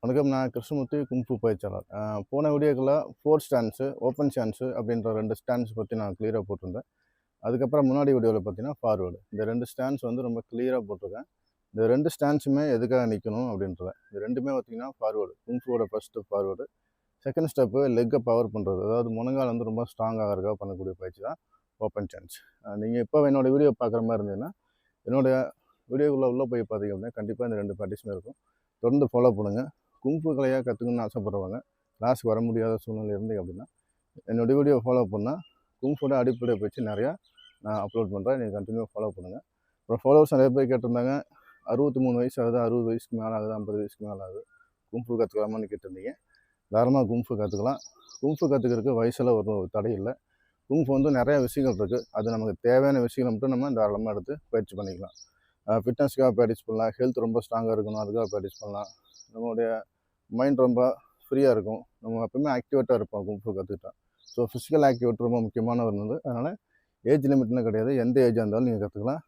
வணக்கம். நான் கிருஷ்ணமூர்த்தி குங்ஃபூ பயிற்சியாளர். போன வீடியோக்குள்ள 4 ஸ்டாண்ட்ஸு, ஓப்பன் ஸ்டாண்ட்ஸு அப்படின்ற 2 ஸ்டாண்ட்ஸ் பற்றி நான் கிளியராக போட்டிருந்தேன். அதுக்கப்புறம் முன்னாடி வீடியோவில் பார்த்தீங்கன்னா ஃபார்வேர்டு. இந்த 2 ஸ்டாண்ட்ஸ் வந்து ரொம்ப கிளியராக போட்டிருக்கேன். இந்த 2 ஸ்டாண்ட்ஸுமே எதுக்காக நிற்கணும் அப்படின்றத. இது 2மே பார்த்தீங்கன்னா ஃபார்வேர்டு. குங்ஃபூவோட ஃபஸ்ட்டு ஃபார்வேர்டு. செகண்ட் ஸ்டெப்பு லெக்கை பவர் பண்ணுறது. அதாவது முழங்கால் வந்து ரொம்ப ஸ்ட்ராங்காக ஆகிறதுக்காக பண்ணக்கூடிய பயிற்சி தான் ஓப்பன் ஸ்டாண்ட்ஸ். நீங்கள் இப்போ என்னோடய வீடியோ பார்க்குற மாதிரி இருந்ததுன்னா என்னோடய வீடியோக்குள்ளே உள்ளே போய் பார்த்தீங்க அப்படின்னா கண்டிப்பாக இந்த 2 ப்ராக்டிஸுமே இருக்கும். தொடர்ந்து ஃபாலோ பண்ணுங்கள். குங்ஃபூ கலையாக கற்றுக்கணும்னு ஆசைப்படுறவங்க, கிளாஸுக்கு வர முடியாத சூழ்நிலை இருந்தீங்க அப்படின்னா என்னோடய வீடியோ ஃபாலோ பண்ணால் குங்ஃபூட அடிப்படை பயிற்சி நிறையா நான் அப்லோட் பண்ணுறேன். நீங்கள் கண்டினியூ ஃபாலோ பண்ணுங்கள். அப்புறம் ஃபாலோவர்ஸ் நிறைய பேர் கேட்டிருந்தாங்க, 63 வயசு ஆகுது, 60 வயசுக்கு மேலே ஆகுது, 50 வயசுக்கு மேலே ஆகுது, குங்ஃபூ கற்றுக்கலாமான்னு கேட்டிருந்தீங்க. தாராளமாக குங்ஃபூ கற்றுக்கலாம். குங்ஃபூ கற்றுக்கிறதுக்கு வயசில் ஒரு தடை இல்லை. குங்ஃபூ வந்து நிறையா விஷயங்கள் இருக்குது. அது நமக்கு தேவையான விஷயங்களை மட்டும் நம்ம தாராளமாக எடுத்து பயிற்சி பண்ணிக்கலாம். ஃபிட்னஸ்க்காக ப்ராக்டிஸ் பண்ணலாம், ஹெல்த் ரொம்ப ஸ்ட்ராங்காக இருக்கணும் அதுக்காக ப்ராக்டிஸ் பண்ணலாம், நம்மளுடைய மைண்ட் ரொம்ப ஃப்ரீயாக இருக்கும், நம்ம எப்பவுமே ஆக்டிவேட்டாக இருப்போம் குங்ஃபூ கற்றுக்கிட்டா. ஸோ ஃபிசிக்கல் ஆக்டிவிட்டி ரொம்ப முக்கியமான ஒரு வந்து, அதனால் ஏஜ் லிமிட்லாம் கிடையாது. எந்த ஏஜாக இருந்தாலும் நீங்கள் கற்றுக்கலாம்.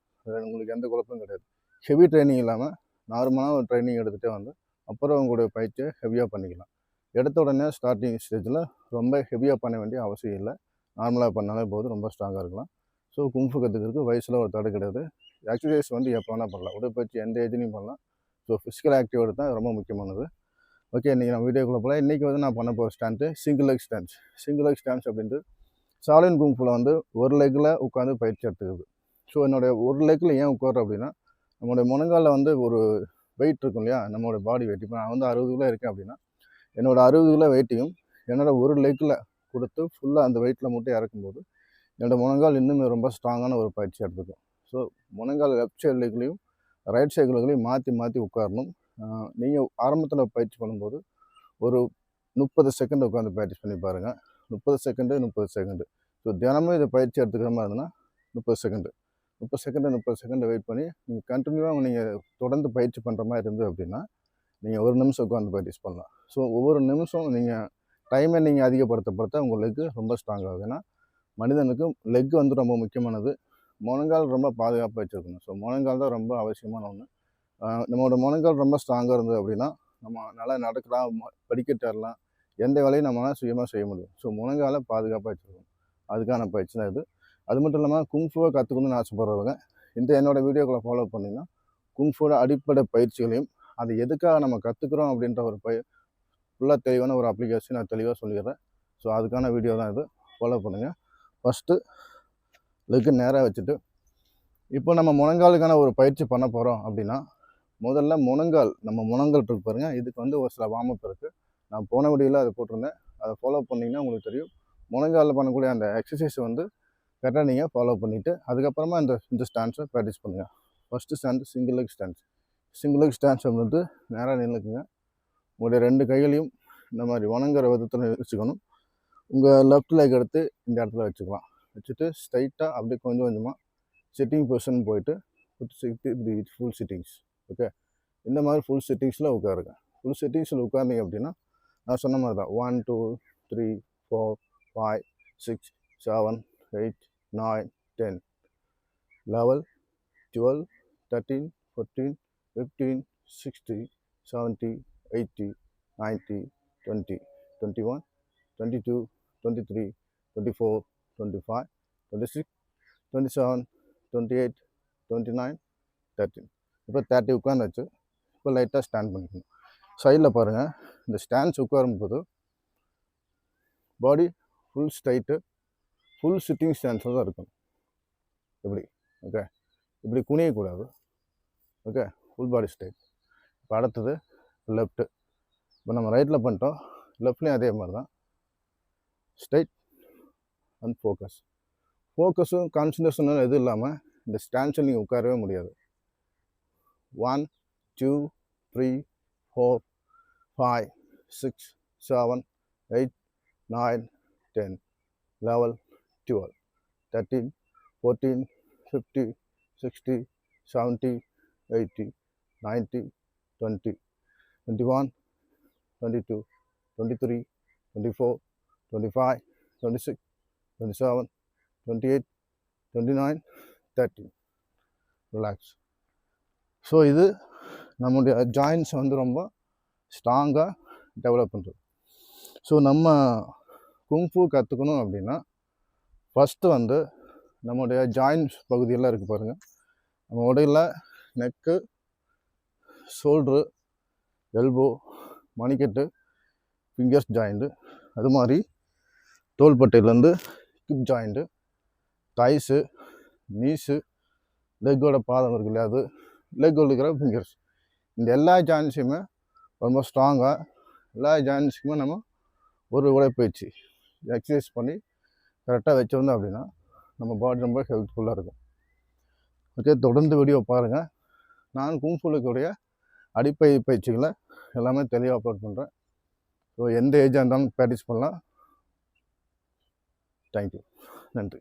உங்களுக்கு எந்த குழப்பமும் கிடையாது. ஹெவி ட்ரைனிங் இல்லாமல் நார்மலாக ஒரு ட்ரைனிங் எடுத்துகிட்டே வந்து அப்புறம் உங்களுடைய பயிற்சியை ஹெவியாக பண்ணிக்கலாம். எடுத்த உடனே ஸ்டார்டிங் ஸ்டேஜில் ரொம்ப ஹெவியாக பண்ண வேண்டிய அவசியம் இல்லை. நார்மலாக பண்ணாலே போது, ரொம்ப ஸ்ட்ராங்காக இருக்கலாம். ஸோ குங்ஃபூ கற்றுக்கிறதுக்கு வயசில் ஒரு தடை கிடையாது. எக்ஸசைஸ் வந்து எப்போ வேணால் பண்ணலாம். உடற்பயிற்சி எந்த ஏஜ்லையும் பண்ணலாம். ஸோ ஃபிசிக்கல் ஆக்டிவிட்டி தான் ரொம்ப முக்கியமானது. ஓகே, இன்றைக்கி நான் வீடியோக்குள்ளே போகலாம். இன்றைக்கி வந்து நான் பண்ண போகிற stands single leg stands. Single leg stands அப்படின்ட்டு சாலின் குங்ஃபூவில் வந்து ஒரு லெக்கில் உட்காந்து பயிற்சி எடுத்துக்கிறது. ஸோ என்னுடைய ஒரு லெக்கில் ஏன் உட்கார்றேன் அப்படின்னா, நம்மளுடைய முழங்காலில் வந்து ஒரு வெயிட் இருக்கும் இல்லையா, நம்மளோட பாடி வெயிட். இப்போ நான் வந்து 60 கிலோ இருக்கேன் அப்படின்னா என்னோடய 60 கிலோ வெயிட்டையும் என்னோடய ஒரு லெக்கில் கொடுத்து ஃபுல்லாக அந்த வெயிட்டில் மட்டும் இறக்கும்போது என்னோடய முழங்கால் இன்னும் ரொம்ப ஸ்ட்ராங்கான ஒரு பயிற்சி எடுத்துக்கும். ஸோ முழங்கால் லெஃப்ட் சைடு லெக்லையும் ரைட் சைடு லெக்லையும் மாற்றி மாற்றி உட்காரணும். நீங்கள் ஆரம்பத்தில் பயிற்சி பண்ணும்போது ஒரு 30 செகண்ட் உட்காந்து ப்ராக்டிஸ் பண்ணி பாருங்கள். 30 செகண்டு. ஸோ தினமும் இதை பயிற்சி எடுத்துக்கிற மாதிரி இருந்ததுன்னா 30 செகண்டு வெயிட் பண்ணி நீங்கள் கண்டினியூவாக நீங்கள் தொடர்ந்து பயிற்சி பண்ணுற மாதிரி இருந்தது அப்படின்னா நீங்கள் ஒரு நிமிஷம் உட்காந்து ப்ராக்டிஸ் பண்ணலாம். ஸோ ஒவ்வொரு நிமிஷம் நீங்கள் டைமை நீங்கள் அதிகப்படுத்த உங்கள் லெக்கு ரொம்ப ஸ்ட்ராங் ஆகுது. ஏன்னா மனிதனுக்கு லெக் வந்து ரொம்ப முக்கியமானது. முழங்கால் ரொம்ப பாதுகாப்பாக வச்சுருக்கணும். ஸோ முழங்கால் தான் ரொம்ப அவசியமான ஒன்று. நம்மளோட முழங்கால் ரொம்ப ஸ்ட்ராங்காக இருந்தது அப்படின்னா நம்ம நல்லா நடக்கலாம், படிக்கட்டு ஏறலாம், எந்த வேலையும் நம்மளால் சுயமாக செய்ய முடியும். ஸோ முழங்காலை பாதுகாப்பாக வச்சுருக்கணும். அதுக்கான பயிற்சி தான் இது. அது மட்டும் இல்லாமல் குங்ஃபூவை கற்றுக்கணும்னு ஆசைப்படுறவங்க இந்த என்னோடய வீடியோக்களை ஃபாலோ பண்ணிங்கன்னா குங்ஃபூவோட அடிப்படை பயிற்சிகளையும் அது எதுக்காக நம்ம கற்றுக்குறோம் அப்படின்ற ஒரு ஃபுல்லாக தெளிவான ஒரு அப்ளிகேஷன் நான் தெளிவாக சொல்லிடுறேன். ஸோ அதுக்கான வீடியோ தான் இது. ஃபாலோ பண்ணுங்கள். ஃபஸ்ட்டு லெக்கு நேராக வச்சுட்டு இப்போ நம்ம முழங்காலுக்கான ஒரு பயிற்சி பண்ண போகிறோம் அப்படின்னா முதல்ல நம்ம முழங்கால் இருக்கு பாருங்கள். இதுக்கு வந்து ஒரு சில வார்மப் இருக்குது. நான் போன வீடியோவில் அதை போட்டிருந்தேன். அதை ஃபாலோ பண்ணிங்கன்னா உங்களுக்கு தெரியும். முழங்காலில் பண்ணக்கூடிய அந்த எக்ஸசைஸை வந்து கரெக்டாக நீங்கள் ஃபாலோ பண்ணிவிட்டு அதுக்கப்புறமா இந்த ஸ்டாண்ட்ஸை ப்ராக்டிஸ் பண்ணுங்கள். First stand single leg stands. Single leg stands வந்து நேராக நின்றுக்குங்க. உங்களுடைய 2 கைகளையும் இந்த மாதிரி வணங்குற விதத்தில் வச்சுக்கணும். உங்கள் லெஃப்ட் லெக் எடுத்து இந்த இடத்துல வச்சுக்கலாம். வச்சுட்டு ஸ்ட்ரைட்டாக அப்படியே கொஞ்சம் கொஞ்சமாக சிட்டிங் பொசிஷன் போயிட்டு ஃபுல் சிட்டிங்ஸ். ஓகே, இந்த மாதிரி ஃபுல் சிட்டிங்ஸில் உட்காருங்க. ஃபுல் சிட்டிங்ஸில் உட்கார்ந்தீங்க அப்படின்னா நான் சொன்ன மாதிரி தான் 1 2 3 4 5 6 7 8 9 10 11 12 13 14 15 16 17 18 19 20 21 22 23 24 25 26 27 28 29 30. இப்போ 30 உட்காந்துச்சு. இப்போ லைட்டாக ஸ்டாண்ட் பண்ணிக்கணும். சைடில் பாருங்கள். இந்த ஸ்டாண்ட்ஸ் உட்காரும்போது body full straight, full sitting ஸ்டாண்ட்ஸில் தான் இருக்கணும். இப்படி ஓகே, இப்படி குனியக்கூடாது. Okay, full body straight. இப்போ அடுத்தது லெஃப்ட்டு. இப்போ நம்ம ரைட்டில் பண்ணிட்டோம், லெஃப்ட்லேயும் அதே மாதிரி தான் ஸ்ட்ரைட் அண்ட் ஃபோக்கஸும் கான்சன்ட்ரேஷனும் எதுவும் இல்லாமல் இந்த ஸ்டாண்ட்ஸில் நீங்கள் உட்காரவே முடியாது. 1 2 3 4 5 6 7 8 9 10 11 12 13 14 15 16 17 18 19 20 21 22 23 24 25 26 27 28 29 30. ரிலாக்ஸ். ஸோ இது நம்முடைய ஜாயின்ஸ் வந்து ரொம்ப ஸ்ட்ராங்காக டெவலப் பண்ணுறது. ஸோ நம்ம குங்ஃபு கற்றுக்கணும் அப்படின்னா ஃபஸ்ட்டு வந்து நம்முடைய ஜாயின்ஸ் பகுதியெல்லாம் இருக்குது பாருங்கள். நம்ம உடையில் நெக்கு, ஷோல்ட்ரு, எல்போ, மணிக்கட்டு, ஃபிங்கர்ஸ் ஜாயிண்ட்டு, அது மாதிரி தோள்பட்டையிலேருந்து ஹிப் ஜாயிண்ட்டு, தைஸு, நீஸு, லெக்கோட பாதம் இருக்கு இல்லையா, அது லெக்கோட இருக்கிற ஃபிங்கர்ஸ், இந்த எல்லா ஜாயின்ஸையுமே ரொம்ப ஸ்ட்ராங்காக எல்லா ஜாயின்ஸுக்குமே நம்ம ஒரு உடற்பயிற்சி எக்ஸசைஸ் பண்ணி கரெக்டாக வச்சுருந்தோம் அப்படின்னா நம்ம பாடி ரொம்ப ஹெல்த்ஃபுல்லாக இருக்கும். ஓகே, தொடர்ந்து வீடியோ பாருங்கள். நான் குங்ஃபுலுக்குடைய பயிற்சிகளை எல்லாமே தெளிவாக அப்லோட் பண்ணுறேன். ஸோ எந்த ஏஜாக இருந்தாலும் ப்ராக்டிஸ் பண்ணலாம். தேங்க்யூ, நன்றி.